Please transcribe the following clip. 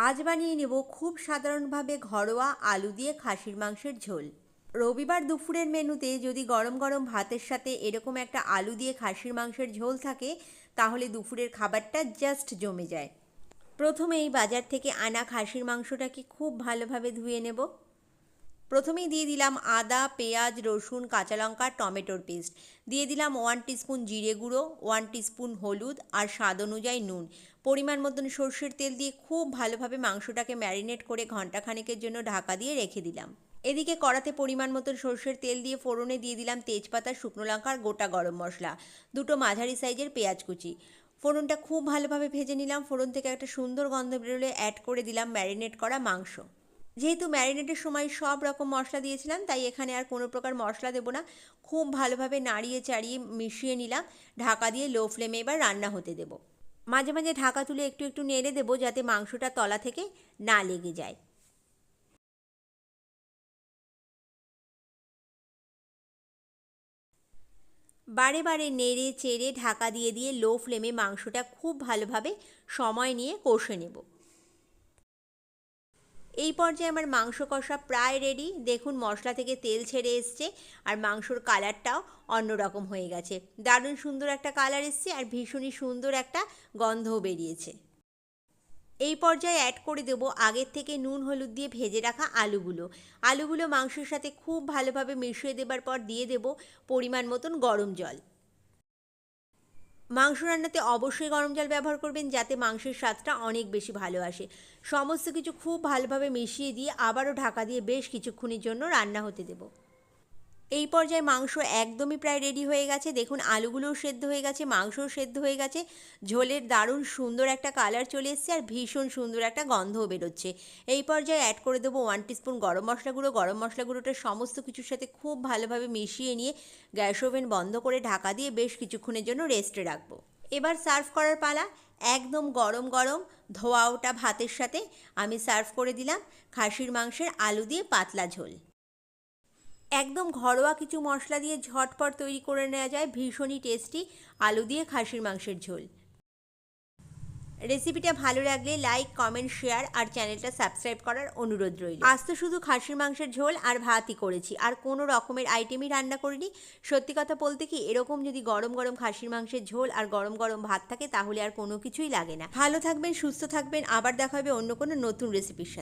আজ বানিয়ে নেব খুব সাধারণভাবে ঘরোয়া আলু দিয়ে খাসির মাংসের ঝোল। রবিবার দুপুরের মেনুতে যদি গরম গরম ভাতের সাথে এরকম একটা আলু দিয়ে খাসির মাংসের ঝোল থাকে, তাহলে দুপুরের খাবারটা জাস্ট জমে যায়। প্রথমেই বাজার থেকে আনা খাসির মাংসটাকে খুব ভালোভাবে ধুয়ে নেব। প্রথমেই দিয়ে দিলাম আদা, পেঁয়াজ, রসুন, কাঁচা লঙ্কা, টমেটোর পেস্ট। দিয়ে দিলাম 1 টিস্পুন জিরে গুঁড়ো, 1 টিস্পুন হলুদ আর স্বাদ অনুযায়ী নুন। পরিমাণ মতন সর্ষের তেল দিয়ে খুব ভালোভাবে মাংসটাকে ম্যারিনেট করে ঘন্টাখানেকের জন্য ঢাকা দিয়ে রেখে দিলাম। এদিকে কড়াতে পরিমাণ মতন সর্ষের তেল দিয়ে ফোড়নে দিয়ে দিলাম তেজপাতা, শুকনো লঙ্কা আর গোটা গরম মশলা, দুটো মাঝারি সাইজের পেঁয়াজ কুচি। ফোড়নটা খুব ভালোভাবে ভেজে নিলাম। ফোড়ন থেকে একটা সুন্দর গন্ধ বেরোলে অ্যাড করে দিলাম ম্যারিনেট করা মাংস। যেহেতু ম্যারিনেটের সময় সব রকম মশলা দিয়েছিলাম, তাই এখানে আর কোনো প্রকার মশলা দেবো না। খুব ভালোভাবে নাড়িয়ে চাড়িয়ে মিশিয়ে নিলাম। ঢাকা দিয়ে লো ফ্লেমে এবার রান্না হতে দেবো। মাঝে মাঝে ঢাকা তুলে একটু একটু নেড়ে দেবো, যাতে মাংসটা তলা থেকে না লেগে যায়। বারে বারে নেড়ে চেড়ে ঢাকা দিয়ে দিয়ে লো ফ্লেমে মাংসটা খুব ভালোভাবে সময় নিয়ে কষে নেব। এই পর্যায়ে আমার মাংস কষা প্রায় রেডি। দেখুন মশলা থেকে তেল ছেড়ে এসছে আর মাংসর কালারটাও অন্যরকম হয়ে গেছে। দারুণ সুন্দর একটা কালার এসছে আর ভীষণই সুন্দর একটা গন্ধও বেরিয়েছে। এই পর্যায়ে অ্যাড করে দেবো আগের থেকে নুন হলুদ দিয়ে ভেজে রাখা আলুগুলো। আলুগুলো মাংসের সাথে খুব ভালোভাবে মিশিয়ে দেবার পর দিয়ে দেবো পরিমাণ মতন গরম জল। মাংস রান্নাতে অবশ্যই গরম জল ব্যবহার করবেন, যাতে মাংসের স্বাদটা অনেক বেশি ভালো আসে। সমস্ত কিছু খুব ভালোভাবে মিশিয়ে দিয়ে আবারও ঢাকা দিয়ে বেশ কিছুক্ষণের জন্য রান্না হতে দেব। এই পর্যায়ে মাংস একদমই প্রায় রেডি হয়ে গেছে। দেখুন আলুগুলোও সেদ্ধ হয়ে গেছে, মাংসও সেদ্ধ হয়ে গেছে। ঝোলের দারুণ সুন্দর একটা কালার চলে এসছে আর ভীষণ সুন্দর একটা গন্ধও বেরোচ্ছে। এই পর্যায়ে অ্যাড করে দেবো 1 টিস্পুন গরম মশলা গুঁড়ো। গরম মশলা গুঁড়োটা সমস্ত কিছুর সাথে খুব ভালোভাবে মিশিয়ে নিয়ে গ্যাস ওভেন বন্ধ করে ঢাকা দিয়ে বেশ কিছুক্ষণের জন্য রেস্টে রাখবো। এবার সার্ভ করার পালা। একদম গরম গরম ধোয়া ওঠা ভাতের সাথে আমি সার্ভ করে দিলাম খাসির মাংসের আলু দিয়ে পাতলা ঝোল। একদম ঘরোয়া কিছু মশলা দিয়ে ঝটপট তৈরি করে নেওয়া যায় ভীষণই টেস্টি আলু দিয়ে খাসির মাংসের ঝোল। রেসিপিটা ভালো লাগলে লাইক, কমেন্ট, শেয়ার আর চ্যানেলটা সাবস্ক্রাইব করার অনুরোধ রইল। আজ তো শুধু খাসির মাংসের ঝোল আর ভাতই করেছি, আর কোনো রকমের আইটেমই রান্না করিনি। সত্যি কথা বলতে কি, এরকম যদি গরম গরম খাসির মাংসের ঝোল আর গরম গরম ভাত থাকে, তাহলে আর কোনো কিছুই লাগে না। ভালো থাকবেন, সুস্থ থাকবেন। আবার দেখা হবে অন্য কোনো নতুন রেসিপির সাথে।